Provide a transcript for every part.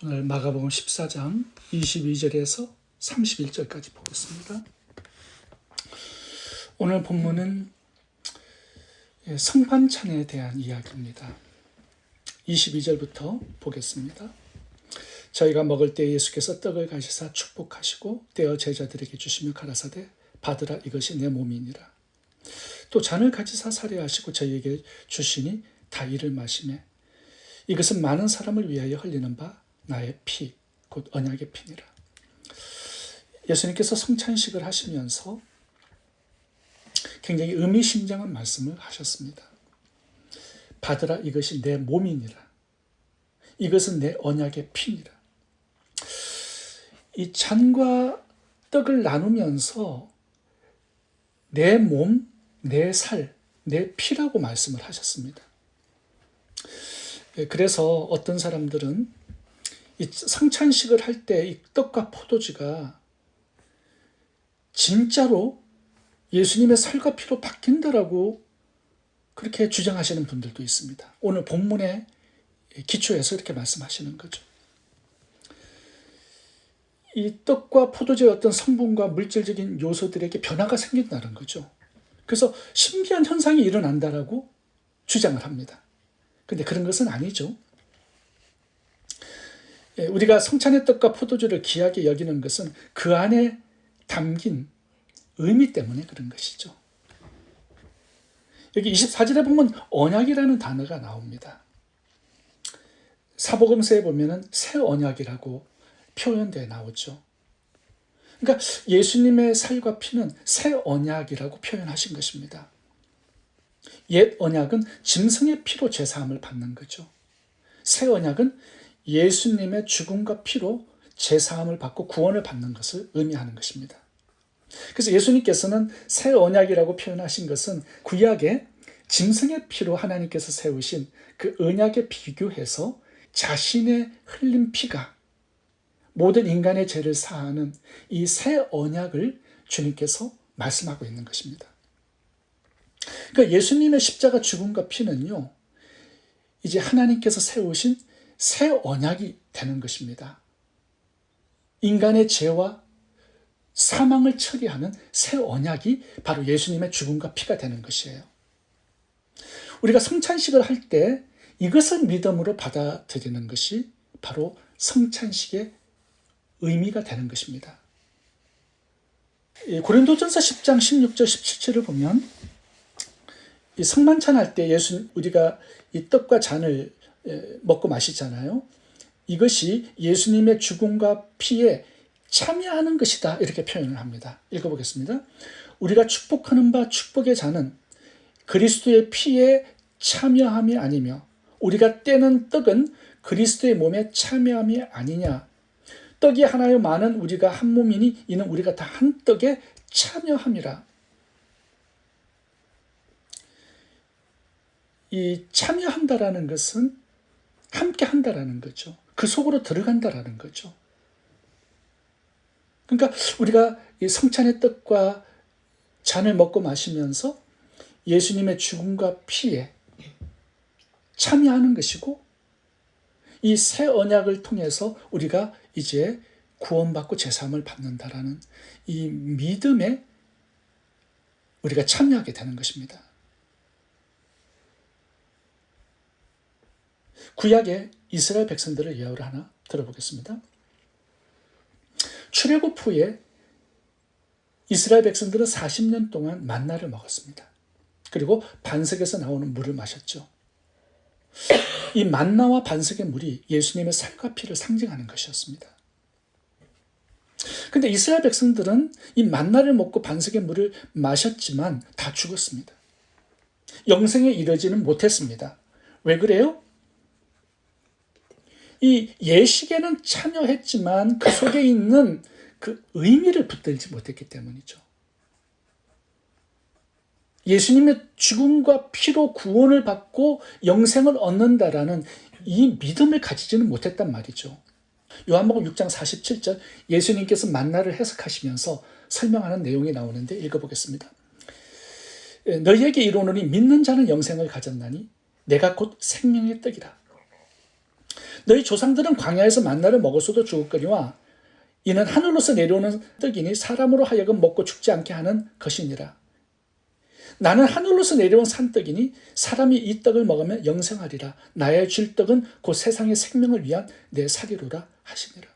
오늘 마가복음 14장 22절에서 31절까지 보겠습니다. 오늘 본문은 성만찬에 대한 이야기입니다. 22절부터 보겠습니다. 저희가 먹을 때 예수께서 떡을 가지사 축복하시고 떼어 제자들에게 주시며 가라사대 받으라 이것이 내 몸이니라. 또 잔을 가지사 살해하시고 저희에게 주시니 다 이를 마시매 이것은 많은 사람을 위하여 흘리는 바 나의 피, 곧 언약의 피니라. 예수님께서 성찬식을 하시면서 굉장히 의미심장한 말씀을 하셨습니다. 받으라 이것이 내 몸이니라. 이것은 내 언약의 피니라. 이 잔과 떡을 나누면서 내 몸, 내 살, 내 피라고 말씀을 하셨습니다. 그래서 어떤 사람들은 이 성찬식을 할 때 이 떡과 포도주가 진짜로 예수님의 살과 피로 바뀐다라고 그렇게 주장하시는 분들도 있습니다. 오늘 본문에 기초해서 이렇게 말씀하시는 거죠. 이 떡과 포도주의 어떤 성분과 물질적인 요소들에게 변화가 생긴다는 거죠. 그래서 신기한 현상이 일어난다라고 주장을 합니다. 근데 그런 것은 아니죠. 우리가 성찬의 떡과 포도주를 귀하게 여기는 것은 그 안에 담긴 의미 때문에 그런 것이죠. 여기 24절에 보면 언약이라는 단어가 나옵니다. 사복음서에 보면은 새 언약이라고 표현되어 나오죠. 그러니까 예수님의 살과 피는 새 언약이라고 표현하신 것입니다. 옛 언약은 짐승의 피로 제사함을 받는 거죠. 새 언약은 예수님의 죽음과 피로 제사함을 받고 구원을 받는 것을 의미하는 것입니다. 그래서 예수님께서는 새 언약이라고 표현하신 것은 구약의 짐승의 피로 하나님께서 세우신 그 언약에 비교해서 자신의 흘린 피가 모든 인간의 죄를 사하는 이 새 언약을 주님께서 말씀하고 있는 것입니다. 그러니까 예수님의 십자가 죽음과 피는요, 이제 하나님께서 세우신 새 언약이 되는 것입니다. 인간의 죄와 사망을 처리하는 새 언약이 바로 예수님의 죽음과 피가 되는 것이에요. 우리가 성찬식을 할 때 이것을 믿음으로 받아들이는 것이 바로 성찬식의 의미가 되는 것입니다. 고린도전서 10장 16절 17절을 보면 이 성만찬 할 때 우리가 이 떡과 잔을 먹고 마시잖아요. 이것이 예수님의 죽음과 피에 참여하는 것이다 이렇게 표현을 합니다. 읽어보겠습니다. 우리가 축복하는 바 축복의 잔은 그리스도의 피에 참여함이 아니며 우리가 떼는 떡은 그리스도의 몸에 참여함이 아니냐. 떡이 하나요 많은 우리가 한 몸이니 이는 우리가 다 한 떡에 참여함이라. 이 참여한다라는 것은 함께 한다라는 거죠. 그 속으로 들어간다라는 거죠. 그러니까 우리가 이 성찬의 떡과 잔을 먹고 마시면서 예수님의 죽음과 피에 참여하는 것이고 이 새 언약을 통해서 우리가 이제 구원받고 제사함을 받는다라는 이 믿음에 우리가 참여하게 되는 것입니다. 구약의 이스라엘 백성들의 예언을 하나 들어보겠습니다. 출애굽 후에 이스라엘 백성들은 40년 동안 만나를 먹었습니다. 그리고 반석에서 나오는 물을 마셨죠. 이 만나와 반석의 물이 예수님의 살과 피를 상징하는 것이었습니다. 그런데 이스라엘 백성들은 이 만나를 먹고 반석의 물을 마셨지만 다 죽었습니다. 영생에 이르지는 못했습니다. 왜 그래요? 이 예식에는 참여했지만 그 속에 있는 그 의미를 붙들지 못했기 때문이죠. 예수님의 죽음과 피로 구원을 받고 영생을 얻는다라는 이 믿음을 가지지는 못했단 말이죠. 요한복음 6장 47절 예수님께서 만나를 해석하시면서 설명하는 내용이 나오는데 읽어보겠습니다. 너희에게 이르노니 믿는 자는 영생을 가졌나니 내가 곧 생명의 떡이라. 너희 조상들은 광야에서 만나를 먹었어도 죽었거니와 이는 하늘로서 내려오는 떡이니 사람으로 하여금 먹고 죽지 않게 하는 것이니라. 나는 하늘로서 내려온 산떡이니 사람이 이 떡을 먹으면 영생하리라. 나의 줄 떡은 곧 세상의 생명을 위한 내 살이로라 하시니라.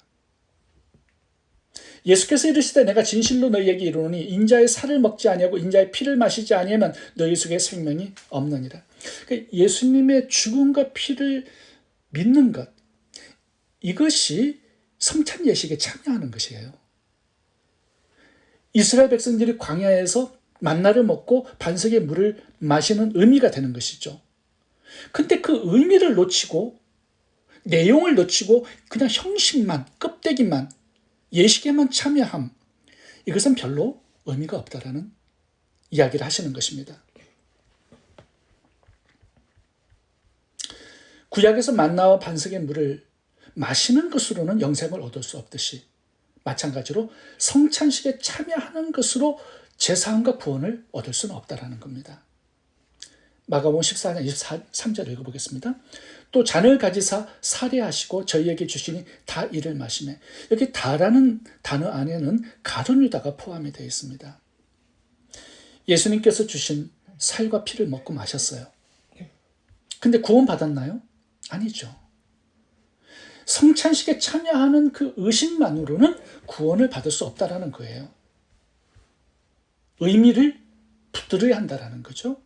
예수께서 이르시되 내가 진실로 너희에게 이르노니 인자의 살을 먹지 아니하고 인자의 피를 마시지 아니하면 너희 속에 생명이 없느니라. 그러니까 예수님의 죽음과 피를 믿는 것, 이것이 성찬 예식에 참여하는 것이에요. 이스라엘 백성들이 광야에서 만나를 먹고 반석의 물을 마시는 의미가 되는 것이죠. 근데 그 의미를 놓치고 내용을 놓치고 그냥 형식만, 껍데기만, 예식에만 참여함, 이것은 별로 의미가 없다라는 이야기를 하시는 것입니다. 구약에서 만나와 반석의 물을 마시는 것으로는 영생을 얻을 수 없듯이 마찬가지로 성찬식에 참여하는 것으로 제사함과 구원을 얻을 수는 없다라는 겁니다. 마가복음 14장 23절 읽어보겠습니다. 또 잔을 가지사 살해하시고 저희에게 주시니 다 이를 마시매. 여기 다라는 단어 안에는 가룟 유다가 포함이 되어 있습니다. 예수님께서 주신 살과 피를 먹고 마셨어요. 근데 구원 받았나요? 아니죠. 성찬식에 참여하는 그 의식만으로는 구원을 받을 수 없다라는 거예요. 의미를 붙들어야 한다라는 거죠.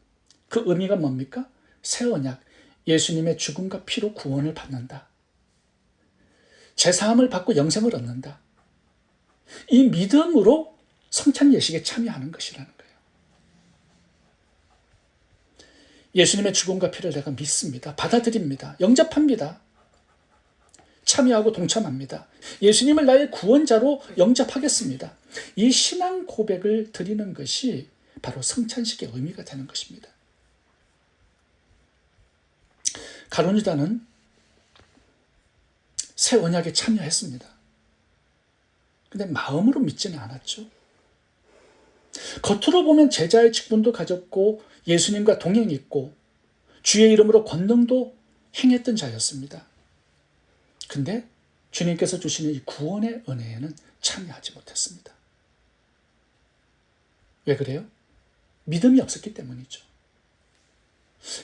그 의미가 뭡니까? 새 언약, 예수님의 죽음과 피로 구원을 받는다. 제사함을 받고 영생을 얻는다. 이 믿음으로 성찬 예식에 참여하는 것이라는 거예요. 예수님의 죽음과 피를 내가 믿습니다. 받아들입니다. 영접합니다. 참여하고 동참합니다. 예수님을 나의 구원자로 영접하겠습니다. 이 신앙 고백을 드리는 것이 바로 성찬식의 의미가 되는 것입니다. 가룟 유다는 새 언약에 참여했습니다. 근데 마음으로 믿지는 않았죠. 겉으로 보면 제자의 직분도 가졌고 예수님과 동행했고 주의 이름으로 권능도 행했던 자였습니다. 근데 주님께서 주시는 이 구원의 은혜에는 참여하지 못했습니다. 왜 그래요? 믿음이 없었기 때문이죠.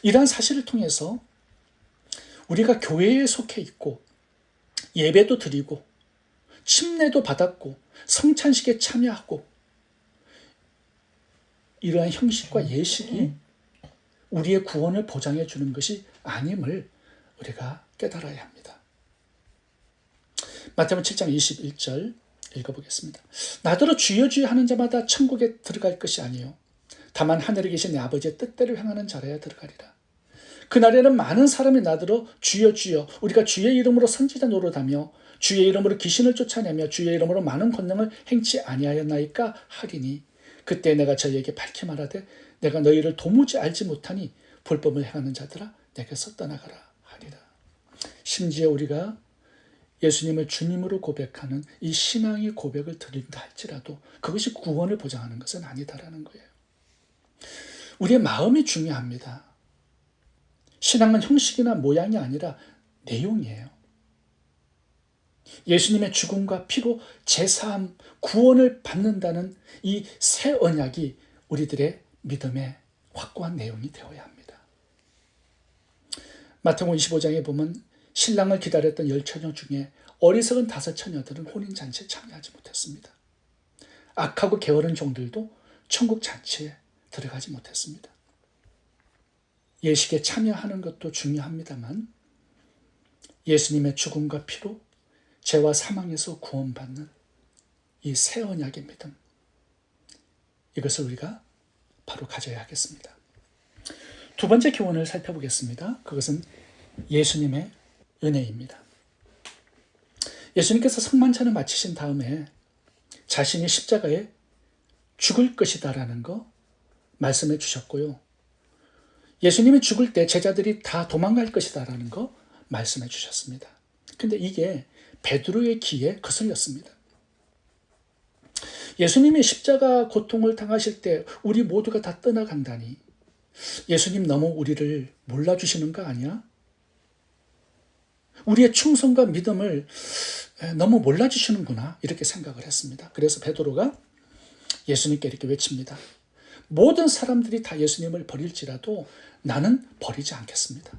이러한 사실을 통해서 우리가 교회에 속해 있고 예배도 드리고 침례도 받았고 성찬식에 참여하고 이러한 형식과 예식이 우리의 구원을 보장해 주는 것이 아님을 우리가 깨달아야 합니다. 마태복음 7장 21절 읽어보겠습니다. 나더러 주여 주여 하는 자마다 천국에 들어갈 것이 아니요 다만 하늘에 계신 내 아버지의 뜻대로 행하는 자라야 들어가리라. 그날에는 많은 사람이 나더러 주여 주여 우리가 주의 이름으로 선지자 노릇하며 주의 이름으로 귀신을 쫓아내며 주의 이름으로 많은 권능을 행치 아니하였나이까 하리니 그때 내가 저희에게 밝히 말하되 내가 너희를 도무지 알지 못하니 불법을 행하는 자들아 내게서 떠나가라 하리라. 심지어 우리가 예수님을 주님으로 고백하는 이 신앙의 고백을 드린다 할지라도 그것이 구원을 보장하는 것은 아니다라는 거예요. 우리의 마음이 중요합니다. 신앙은 형식이나 모양이 아니라 내용이에요. 예수님의 죽음과 피로 제사함, 구원을 받는다는 이 새 언약이 우리들의 믿음의 확고한 내용이 되어야 합니다. 마태복음 25장에 보면 신랑을 기다렸던 10처녀 중에 어리석은 5처녀들은 혼인잔치에 참여하지 못했습니다. 악하고 게으른 종들도 천국 잔치에 들어가지 못했습니다. 예식에 참여하는 것도 중요합니다만 예수님의 죽음과 피로 죄와 사망에서 구원받는 이 새 언약의 믿음, 이것을 우리가 바로 가져야 하겠습니다. 두 번째 교훈을 살펴보겠습니다. 그것은 예수님의 은혜입니다. 예수님께서 성만찬을 마치신 다음에 자신이 십자가에 죽을 것이다라는 거 말씀해 주셨고요. 예수님이 죽을 때 제자들이 다 도망갈 것이다라는 거 말씀해 주셨습니다. 근데 이게 베드로의 귀에 거슬렸습니다. 예수님이 십자가 고통을 당하실 때 우리 모두가 다 떠나간다니 예수님 너무 우리를 몰라주시는 거 아니야? 우리의 충성과 믿음을 너무 몰라주시는구나 이렇게 생각을 했습니다. 그래서 베드로가 예수님께 이렇게 외칩니다. 모든 사람들이 다 예수님을 버릴지라도 나는 버리지 않겠습니다.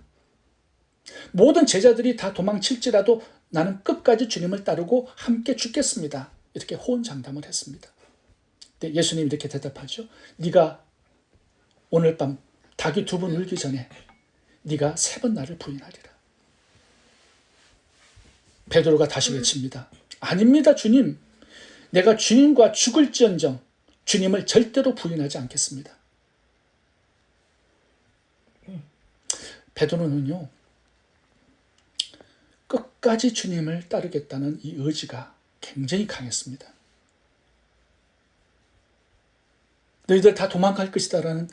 모든 제자들이 다 도망칠지라도 나는 끝까지 주님을 따르고 함께 죽겠습니다. 이렇게 호언장담을 했습니다. 근데 예수님이 이렇게 대답하죠. 네가 오늘 밤 닭이 2번 울기 전에 네가 3번 나를 부인하리라. 베드로가 다시 외칩니다. 아닙니다, 주님. 내가 주님과 죽을지언정 주님을 절대로 부인하지 않겠습니다. 베드로는요, 끝까지 주님을 따르겠다는 이 의지가 굉장히 강했습니다. 너희들 다 도망갈 것이다라는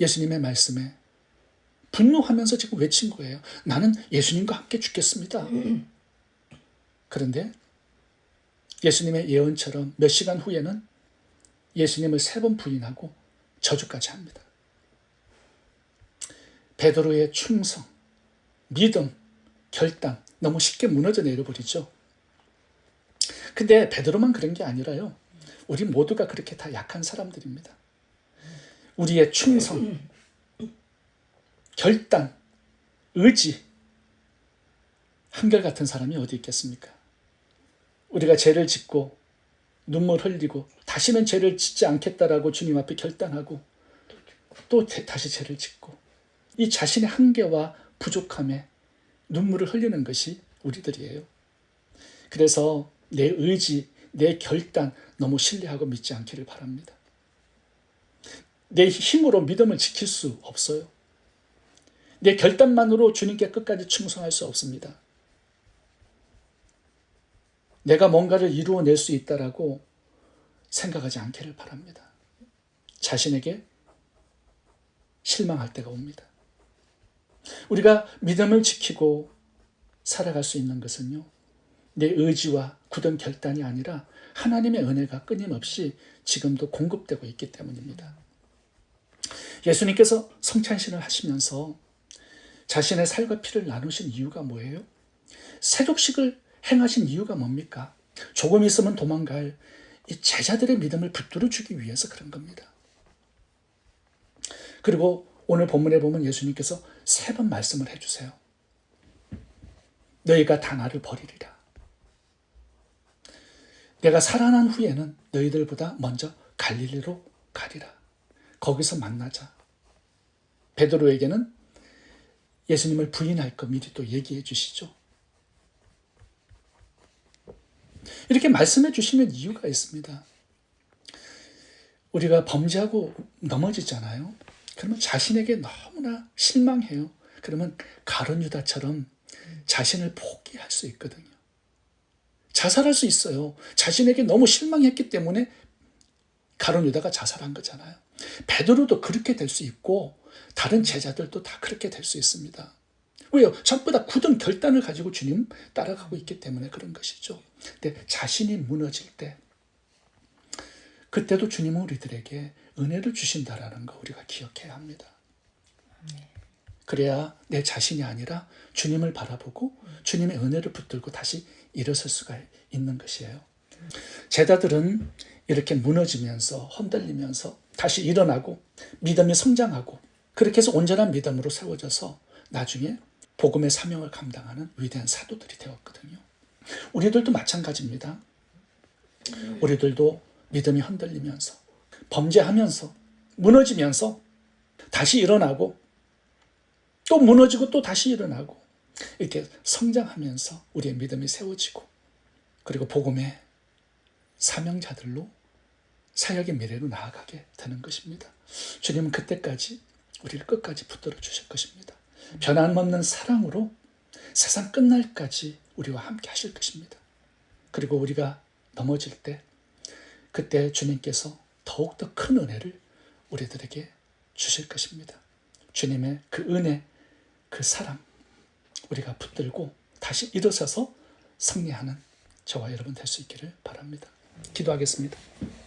예수님의 말씀에 분노하면서 지금 외친 거예요. 나는 예수님과 함께 죽겠습니다. 그런데 예수님의 예언처럼 몇 시간 후에는 예수님을 3번 부인하고 저주까지 합니다. 베드로의 충성, 믿음, 결단 너무 쉽게 무너져 내려버리죠. 근데 베드로만 그런 게 아니라요. 우리 모두가 그렇게 다 약한 사람들입니다. 우리의 충성, 결단, 의지 한결같은 사람이 어디 있겠습니까? 우리가 죄를 짓고 눈물 흘리고 다시는 죄를 짓지 않겠다라고 주님 앞에 결단하고 또 다시 죄를 짓고 이 자신의 한계와 부족함에 눈물을 흘리는 것이 우리들이에요. 그래서 내 의지, 내 결단 너무 신뢰하고 믿지 않기를 바랍니다. 내 힘으로 믿음을 지킬 수 없어요. 내 결단만으로 주님께 끝까지 충성할 수 없습니다. 내가 뭔가를 이루어낼 수 있다라고 생각하지 않기를 바랍니다. 자신에게 실망할 때가 옵니다. 우리가 믿음을 지키고 살아갈 수 있는 것은요, 내 의지와 굳은 결단이 아니라 하나님의 은혜가 끊임없이 지금도 공급되고 있기 때문입니다. 예수님께서 성찬신을 하시면서 자신의 살과 피를 나누신 이유가 뭐예요? 세족식을 행하신 이유가 뭡니까? 조금 있으면 도망갈 이 제자들의 믿음을 붙들어 주기 위해서 그런 겁니다. 그리고 오늘 본문에 보면 예수님께서 3번 말씀을 해주세요. 너희가 다 나를 버리리라. 내가 살아난 후에는 너희들보다 먼저 갈릴리로 가리라. 거기서 만나자. 베드로에게는 예수님을 부인할 거 미리 또 얘기해 주시죠. 이렇게 말씀해 주시는 이유가 있습니다. 우리가 범죄하고 넘어지잖아요. 그러면 자신에게 너무나 실망해요. 그러면 가룟 유다처럼 자신을 포기할 수 있거든요. 자살할 수 있어요. 자신에게 너무 실망했기 때문에 가룟 유다가 자살한 거잖아요. 베드로도 그렇게 될 수 있고 다른 제자들도 다 그렇게 될 수 있습니다. 왜요? 전부 다 굳은 결단을 가지고 주님 따라가고 있기 때문에 그런 것이죠. 근데 자신이 무너질 때 그때도 주님은 우리들에게 은혜를 주신다라는 거 우리가 기억해야 합니다. 그래야 내 자신이 아니라 주님을 바라보고 주님의 은혜를 붙들고 다시 일어설 수가 있는 것이에요. 제자들은 이렇게 무너지면서 흔들리면서 다시 일어나고 믿음이 성장하고 그렇게 해서 온전한 믿음으로 세워져서 나중에 복음의 사명을 감당하는 위대한 사도들이 되었거든요. 우리들도 마찬가지입니다. 우리들도 믿음이 흔들리면서 범죄하면서 무너지면서 다시 일어나고 또 무너지고 또 다시 일어나고 이렇게 성장하면서 우리의 믿음이 세워지고 그리고 복음의 사명자들로 사역의 미래로 나아가게 되는 것입니다. 주님은 그때까지 우리를 끝까지 붙들어 주실 것입니다. 변함없는 사랑으로 세상 끝날까지 우리와 함께 하실 것입니다. 그리고 우리가 넘어질 때 그때 주님께서 더욱더 큰 은혜를 우리들에게 주실 것입니다. 주님의 그 은혜, 그 사랑 우리가 붙들고 다시 일어서서 승리하는 저와 여러분 될 수 있기를 바랍니다. 기도하겠습니다.